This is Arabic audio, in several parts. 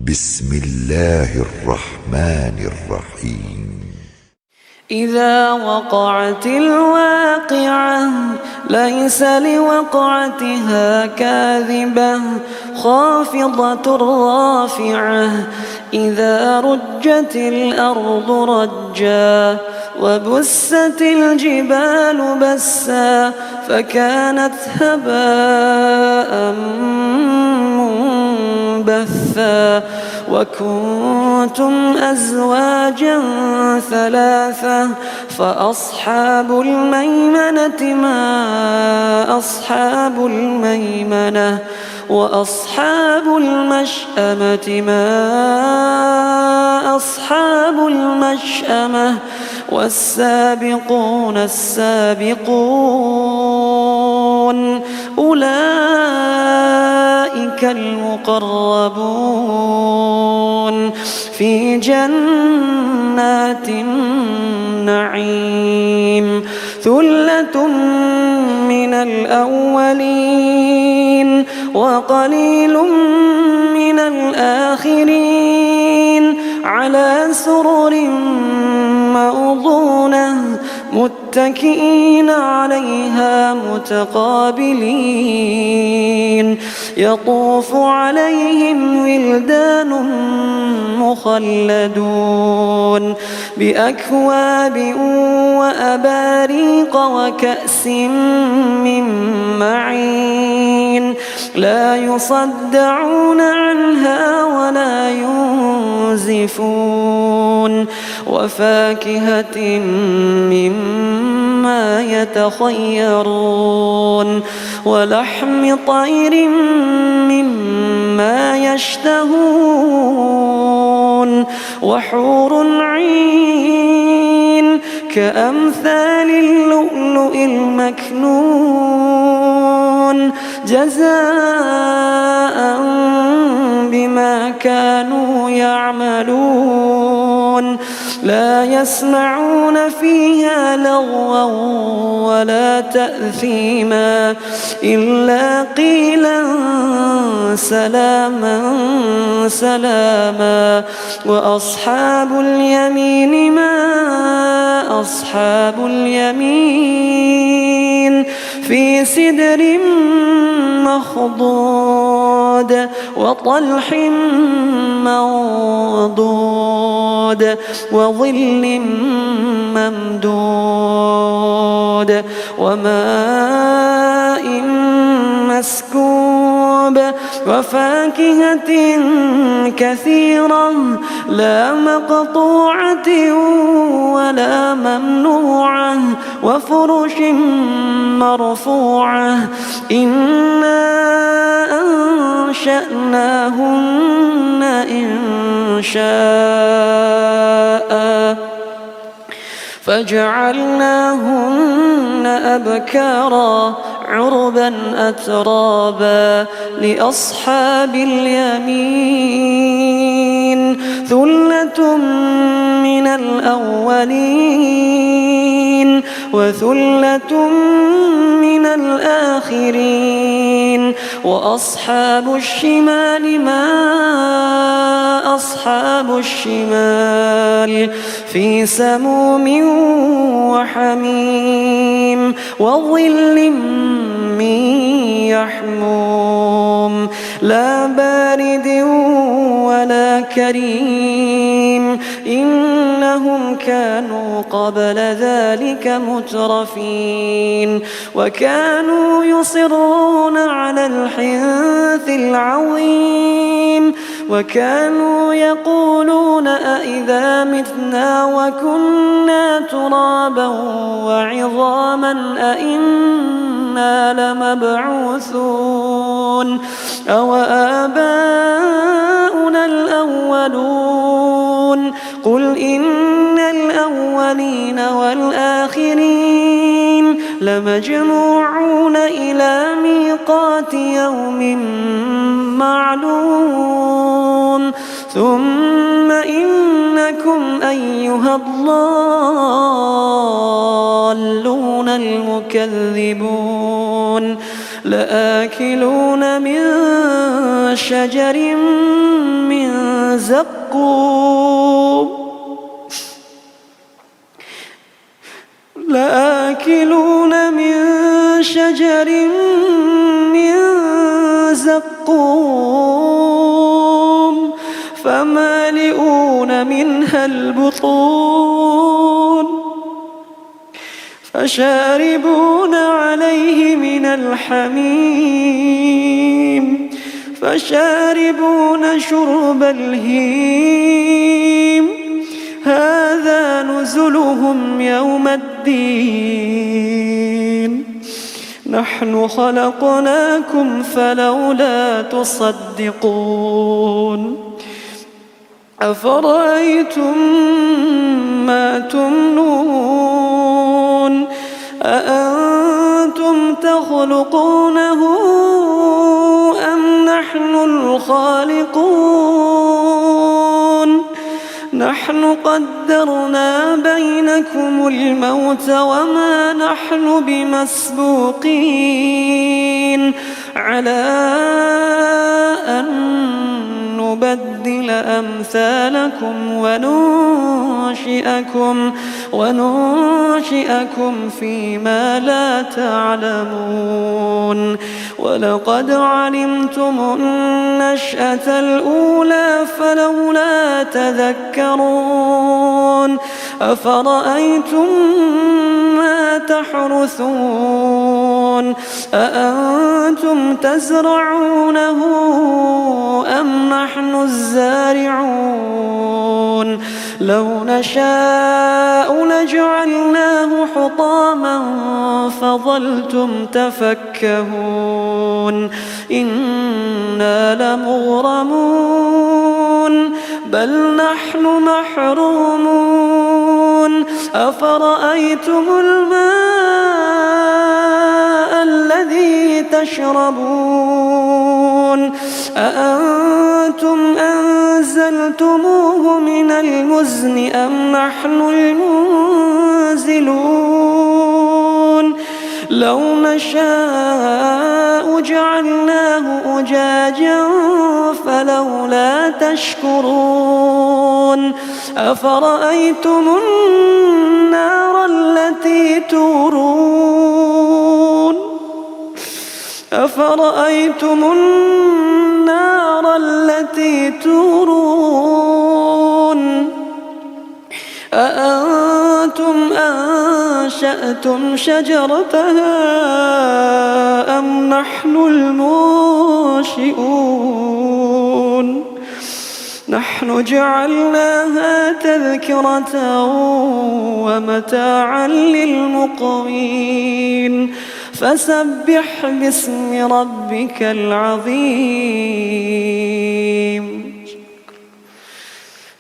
بسم الله الرحمن الرحيم. إذا وقعت الواقعة ليس لوقعتها كاذبة خافضة رافعة إذا رجت الأرض رجا وبست الجبال بسا فكانت هباء منبثا وكنتم أزواجا ثلاثة فأصحاب الميمنة ما أصحاب الميمنة وأصحاب المشأمة ما أصحاب المشأمة والسابقون السابقون أولئك المقربون في جنات النعيم ثلة من الأولين وقليل من الآخرين على سرر موضونة متكئين عليها متقابلين يطوف عليهم ولدان مخلدون بأكواب وأباريق وكأس من معين لا يصدعون عنها ولا ينزفون وفاكهة مما يتخيرون ولحم طير مما يشتهون وحور عين كأمثال اللؤلؤ المكنون جزاء بما كانوا يعملون لا يسمعون فيها لغوا ولا تأثيما إلا قيلا سلاما سلاما وأصحاب اليمين ما أصحاب اليمين في سدر مخضود وطلح منضود وظل ممدود وماء مسكوب وفاكهة كثيرة لا مقطوعة ولا ممنوعة وفرش مرفوعة إنا أنشأناهن إن شاء فجعلناهن أبكارا عربا أترابا لأصحاب اليمين ثلة من الأولين وثلة من الآخرين وأصحاب الشمال ما أصحاب الشمال في سموم وحميم وظل من يحموم لا بارد ولا كريم إنهم كانوا قبل ذلك مترفين وكانوا يصرون على الحنث العظيم وكانوا يقولون أئذا متنا وكنا ترابا وعظاما أئنا لمبعوثون أو آباؤنا الأولون قل إن الأولين والآخرين لمجموعون إلى ميقات يوم معلوم ثم إنكم أيها الضالون المكذبون لآكلون من شجر من زقوم لآكلون من شجر من زقوم فمالئون منها البطون فشاربون عليه من الحميم فشاربون شرب الهيم هذا نزلهم يوم الدين نحن خلقناكم فلولا تصدقون أفرأيتم ما تمنون أأنتم تخلقونه أم نحن الخالقون نحن قدرنا بينكم الموت وما نحن بمسبوقين على أن نبدل أمثالكم وننشئكم فيما لا تعلمون ولقد علمتم النشأة الأولى فلولا تذكرون أفرأيتم ما تحرثون أأنتم تزرعونه أم نحن الزارعون لو نشاء لجعلناه حطاما فظلتم تفكهون إنا لمغرمون بل نحن محرومون أفرأيتم الماء الذي تشربون أأنتم أنزلتموه من المزن أم نحن المنزلون لو نشاء جعلناه أجاجا فلولا تشكرون أفرأيتم النار التي تورون أفرأيتم النار التي تورون أأنتم أنشأتم شجرتها أم نحن المنشئون نحن جعلناها تذكرة ومتاعا للمقوين فسبح باسم ربك العظيم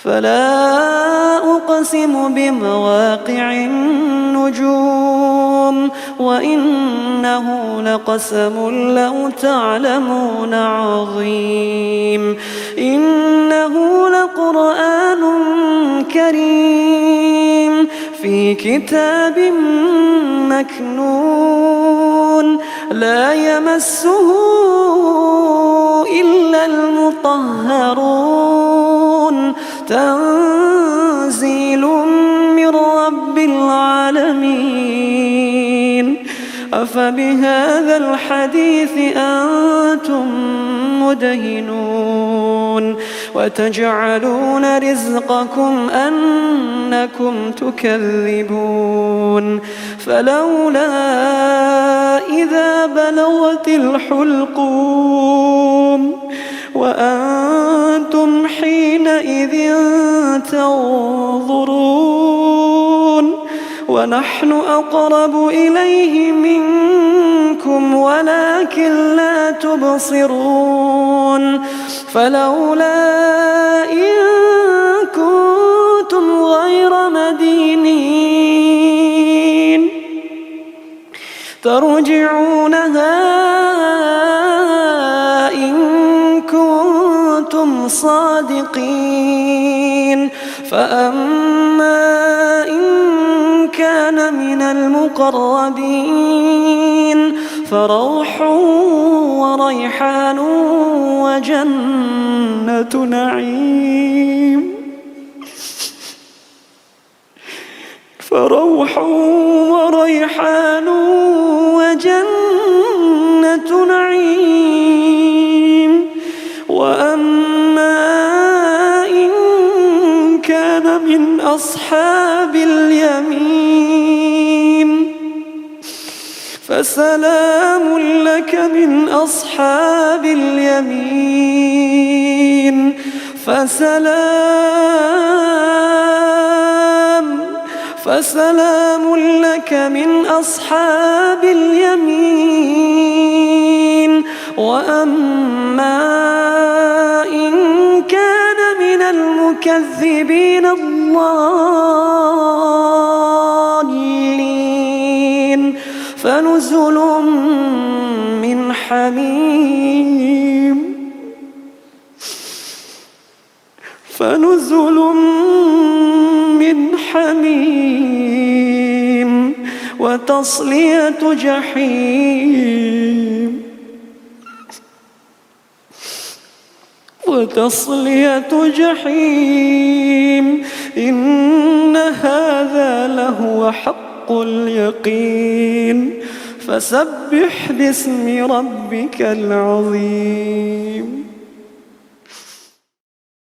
فلا أقسم بمواقع النجوم وإنه لقسم لو تعلمون عظيم إنه لقرآن كريم في كتاب مكنون لا يمسه إلا المطهرون تنزيل من رب العالمين أفبهذا الحديث أنتم مدهنون وتجعلون رزقكم أنكم تكذبون فلولا إذا بلغت الحلقوم وأنتم حينئذ تنظرون ونحن أقرب إليه منكم ولكن لا تبصرون فلولا إن كنتم غير مدينين ترجعونها إن كنتم صادقين فأما إن كان من المقربين فروح وريحان وجنة نعيم فروح وريحان وجنة نعيم وأما إن كان من أصحاب اليمين فسلام لك من أصحاب اليمين فسلام لك من أصحاب اليمين وأما إن كان من المكذبين الضالين فنزل من حميم وتصلية جحيم إن هذا لهو حق اليقين فسبح باسم ربك العظيم.